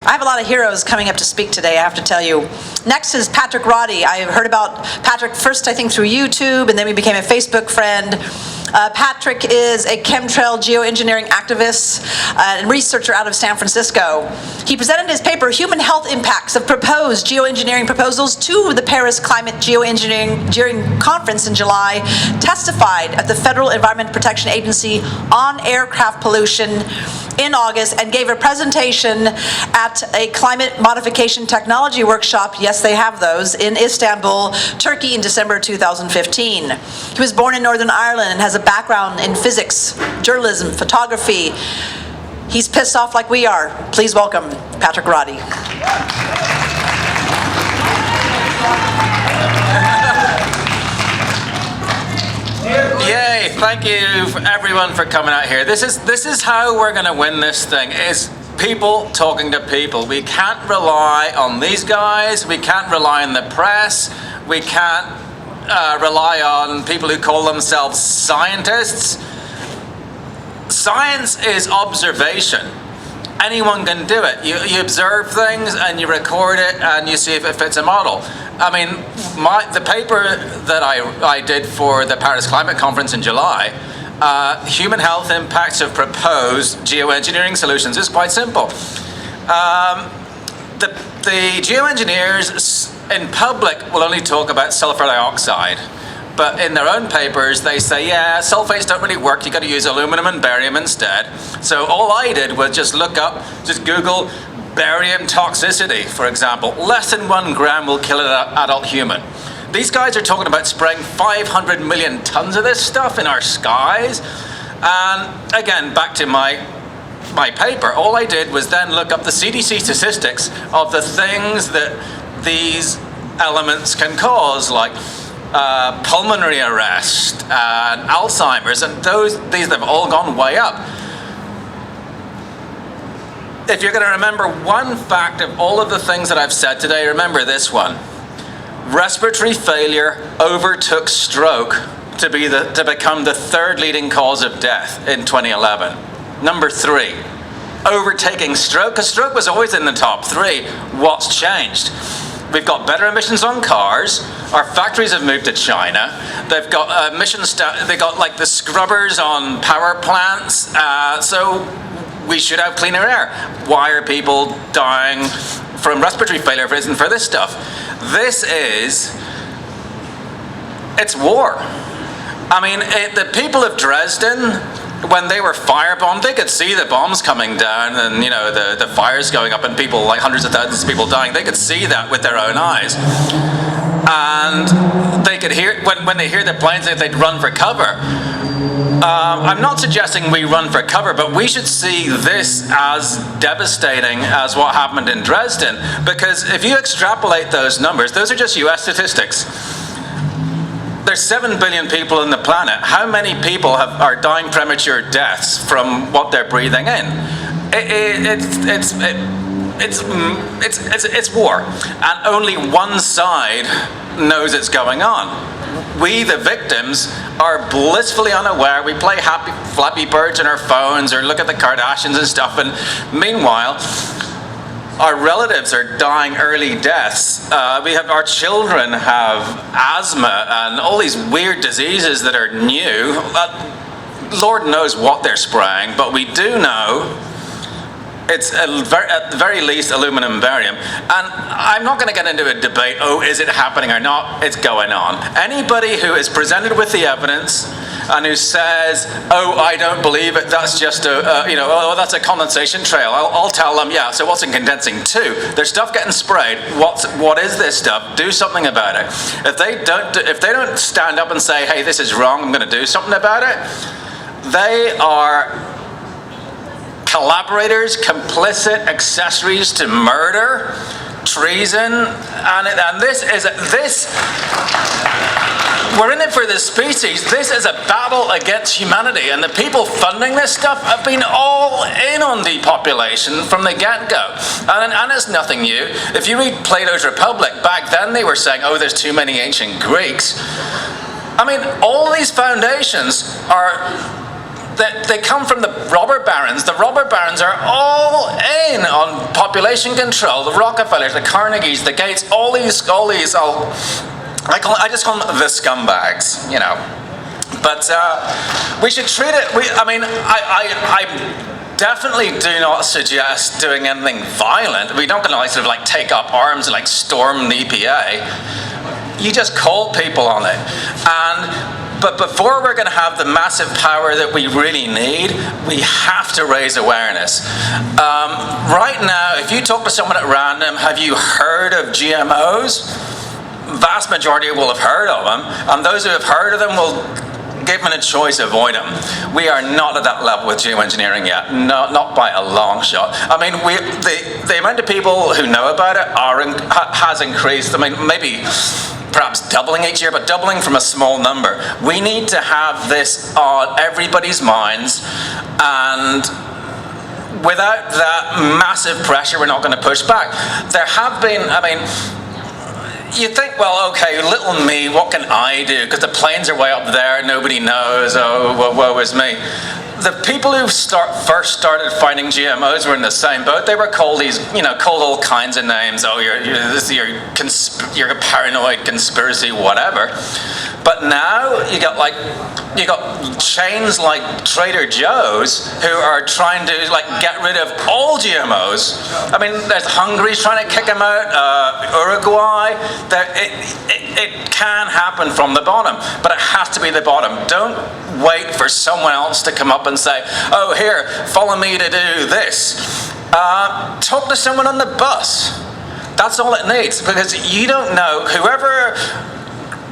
I have a lot of heroes coming up to speak today, I have to tell you. Next is Patrick Roddy. I heard about Patrick first, I think, through YouTube, and then we became a Facebook friend. Patrick is a chemtrail geoengineering activist and researcher out of San Francisco. He presented his paper, Human Health Impacts of Proposed Geoengineering Proposals, to the Paris Climate Geoengineering Conference in July, testified at the Federal Environmental Protection Agency on aircraft pollution in August, and gave a presentation at a climate modification technology workshop, yes, they have those, in Istanbul, Turkey in December 2015. He was born in Northern Ireland and has a background in physics, journalism, photography. He's pissed off like we are. Please welcome Patrick Roddy. Yay, thank you everyone for coming out here. This is how we're going to win this thing, is people talking to people. We can't rely on these guys, we can't rely on the press, we can't rely on people who call themselves scientists. Science is observation. Anyone can do it. You observe things and you record it and you see if it fits a model. I mean, the paper that I did for the Paris Climate Conference in July, Human Health Impacts of Proposed Geoengineering Solutions, is quite simple. The geoengineers in public will only talk about sulfur dioxide, but in their own papers they say, yeah, sulfates don't really work, you got to use aluminum and barium instead. So all I did was just just Google barium toxicity, for example. Less than 1 gram will kill an adult human. These guys are talking about spraying 500 million tons of this stuff in our skies. And again, back to my paper, all I did was then look up the CDC statistics of the things that these elements can cause, like pulmonary arrest and Alzheimer's, and these have all gone way up. If you're going to remember one fact of all of the things that I've said today, remember this one. Respiratory failure overtook stroke to become the 3rd leading cause of death in 2011. Number 3, overtaking stroke, because stroke was always in the top 3. What's changed? We've got better emissions on cars. Our factories have moved to China. They've got they got like the scrubbers on power plants. So we should have cleaner air. Why are people dying from respiratory failure if it isn't for this stuff? It's war. I mean, the people of Dresden, when they were firebombed, they could see the bombs coming down and, you know, the fires going up and people, like hundreds of thousands of people dying. They could see that with their own eyes. And they could hear, when they hear the planes, they'd run for cover. I'm not suggesting we run for cover, but we should see this as devastating as what happened in Dresden, because if you extrapolate those numbers, those are just US statistics. There's 7 billion people on the planet. How many people are dying premature deaths from what they're breathing in? It's war, and only one side knows it's going on. We, the victims, are blissfully unaware. We play happy Flappy Birds on our phones or look at the Kardashians and stuff, and meanwhile, our relatives are dying early deaths. Our children have asthma and all these weird diseases that are new. Lord knows what they're spraying, but we do know it's at the very least aluminum and barium. And I'm not going to get into a debate, oh, is it happening or not? It's going on. Anybody who is presented with the evidence and who says, oh, I don't believe it, that's just oh, that's a condensation trail, I'll tell them, yeah, so what's in condensing too? There's stuff getting sprayed. What is this stuff? Do something about it. If they don't stand up and say, hey, this is wrong, I'm going to do something about it, they are collaborators, complicit, accessories to murder, treason, and we're in it for the species. This is a battle against humanity, and the people funding this stuff have been all in on depopulation from the get-go. And it's nothing new. If you read Plato's Republic, back then they were saying, oh, there's too many ancient Greeks. I mean, all these foundations are they come from the robber barons. The robber barons are all in on population control. The Rockefellers, the Carnegies, the Gates, all these. I just call them the scumbags, you know. But we should treat it. I definitely do not suggest doing anything violent. We're not going to sort of like take up arms and like storm the EPA. You just call people on it. But before we're going to have the massive power that we really need, we have to raise awareness. Right now, if you talk to someone at random, have you heard of GMOs? Vast majority will have heard of them, and those who have heard of them will, given a choice, avoid them. We are not at that level with geoengineering yet, not by a long shot. I mean, the amount of people who know about it has increased. I mean, maybe perhaps doubling each year, but doubling from a small number. We need to have this on everybody's minds, and without that massive pressure, we're not going to push back. There have been, I mean, you think, well, okay, little me, what can I do? Because the planes are way up there, nobody knows, oh, woe is me. The people who first started finding GMOs were in the same boat. They were called called all kinds of names. Oh, you're a paranoid conspiracy, whatever. But now you got chains like Trader Joe's who are trying to get rid of all GMOs. I mean, there's Hungary's trying to kick them out. Uruguay. It can happen from the bottom, but it has to be the bottom. Don't wait for someone else to come up and say, oh, here, follow me to do this. Talk to someone on the bus. That's all it needs, because you don't know, whoever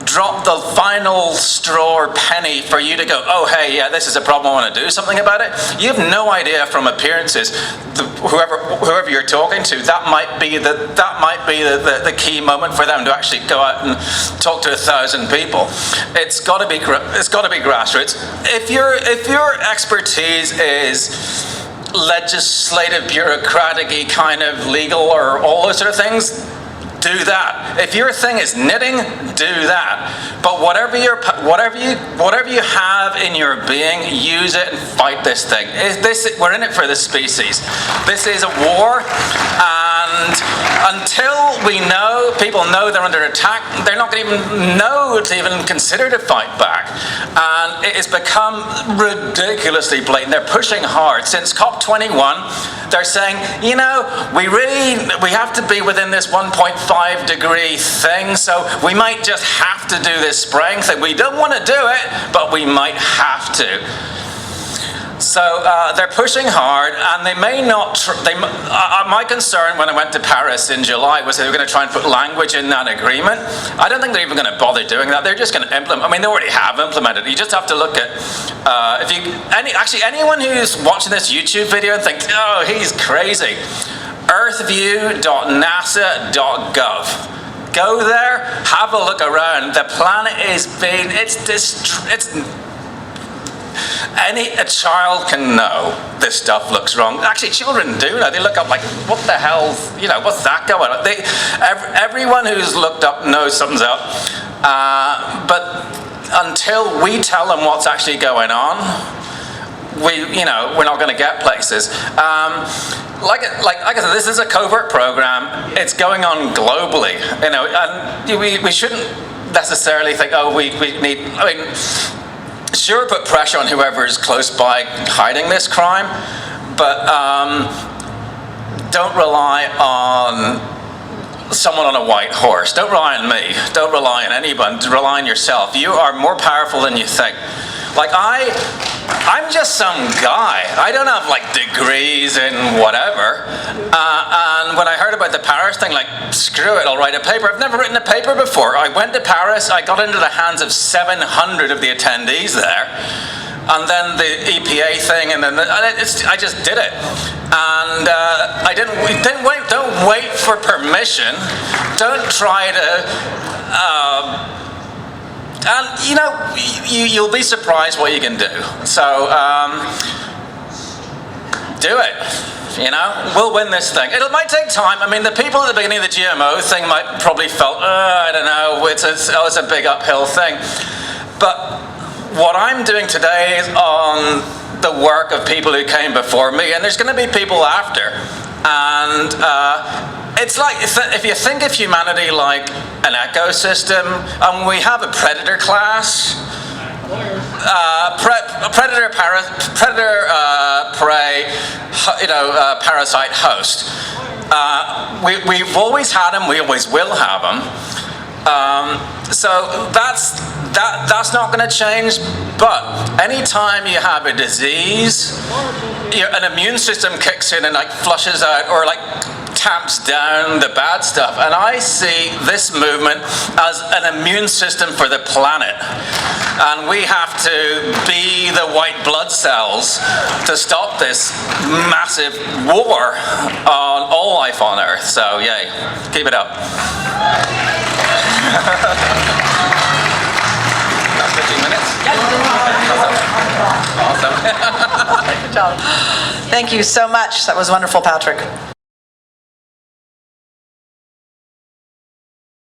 dropped the final straw or penny for you to go, oh, hey, yeah, this is a problem, I want to do something about it. You have no idea from appearances. Whoever you're talking to, that might be the key moment for them to actually go out and talk to 1,000 people. It's got to be grassroots. If your expertise is legislative, bureaucratic-y kind of legal or all those sort of things, do that. If your thing is knitting, do that. But whatever you have in your being, use it and fight this thing. We're in it for the species. This is a war, and until people know they're under attack, they're not going to even know to even consider to fight back. And it has become ridiculously blatant. They're pushing hard. Since COP21, they're saying, we have to be within this 1.5 degree thing, so we might just have to do this spraying thing. We don't want to do it, but we might have to. So they're pushing hard, and they may not. My concern when I went to Paris in July was they were going to try and put language in that agreement. I don't think they're even going to bother doing that. They're just going to implement. I mean, they already have implemented. You just have to look at anyone who's watching this YouTube video and thinks, oh, he's crazy. earthview.nasa.gov. Go there, have a look around. The planet is being, a child can know this stuff looks wrong. Actually, children do know. They look up like, what the hell, what's that going on? Everyone who's looked up knows something's up. But until we tell them what's actually going on, we're not going to get places. Like I said, this is a covert program. It's going on globally, and we shouldn't necessarily think, oh, we need. I mean, sure, put pressure on whoever is close by hiding this crime, but don't rely on someone on a white horse. Don't rely on me. Don't rely on anyone. Rely on yourself. You are more powerful than you think. Like I'm just some guy. I don't have degrees in whatever. And when I heard about the Paris thing, screw it, I'll write a paper. I've never written a paper before. I went to Paris. I got into the hands of 700 of the attendees there. And then the EPA thing, and then I just did it. And don't wait for permission. Don't try to. And you'll be surprised what you can do. So do it. We'll win this thing. It might take time. I mean, the people at the beginning of the GMO thing might probably felt, I don't know, it's a big uphill thing. But what I'm doing today is on the work of people who came before me, and there's going to be people after. And it's like, if you think of humanity like an ecosystem, we have a predator class, predator, prey, parasite, host. We've always had them. We always will have them. So that's not going to change. But anytime you have a disease, an immune system kicks in and like flushes out or like tamps down the bad stuff. And I see this movement as an immune system for the planet. And we have to be the white blood cells to stop this massive war on all life on Earth. So yay, keep it up. That's 15 minutes? Awesome. Good job. Thank you so much. That was wonderful, Patrick.